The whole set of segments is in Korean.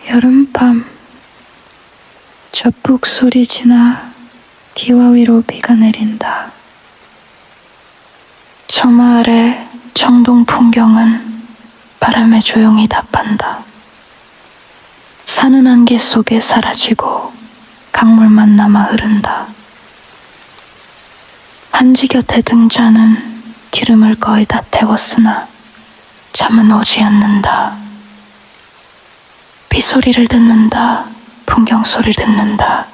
여름밤 젖북 소리 지나 기와 위로 비가 내린다. 처마 아래 청동 풍경은 바람에 조용히 답한다. 산은 안개 속에 사라지고 강물만 남아 흐른다. 한지 곁에 등자는 기름을 거의 다 태웠으나 잠은 오지 않는다. 비 소리를 듣는다. 풍경 소리를 듣는다.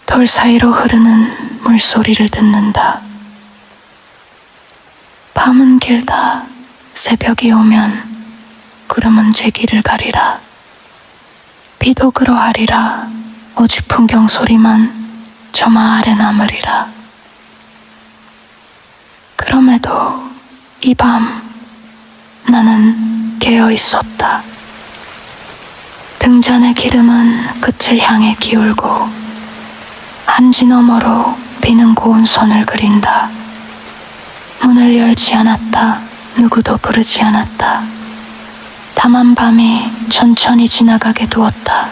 돌 사이로 흐르는 물소리를 듣는다. 밤은 길다. 새벽이 오면 구름은 제 길을 가리라. 비도 그러하리라. 오직 풍경 소리만 처마 아래 남으리라. 그럼에도 이 밤 나는 깨어 있었다. 등잔의 기름은 끝을 향해 기울고 한지 너머로 비는 고운 선을 그린다. 문을 열지 않았다. 누구도 부르지 않았다. 다만 밤이 천천히 지나가게 두었다.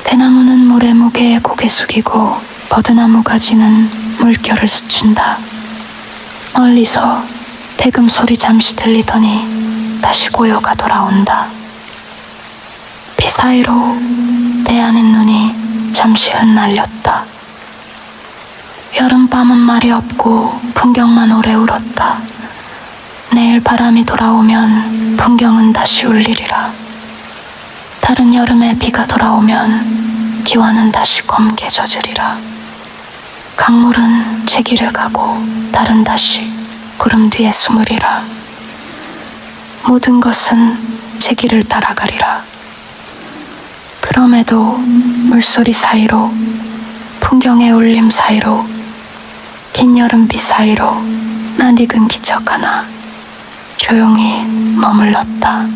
대나무는 물의 무게에 고개 숙이고 버드나무 가지는 물결을 스친다. 멀리서 대금 소리 잠시 들리더니 다시 고요가 돌아온다. 비 사이로 내 아는 눈이 잠시 흩날렸다. 여름밤은 말이 없고 풍경만 오래 울었다. 내일 바람이 돌아오면 풍경은 다시 울리리라. 다른 여름에 비가 돌아오면 기와는 다시 검게 젖으리라. 강물은 제 길을 가고 달은 다시 구름 뒤에 숨으리라. 모든 것은 제 길을 따라가리라. 그럼에도 물소리 사이로 풍경의 울림 사이로 긴 여름비 사이로 낯익은 기척 하나 조용히 머물렀다.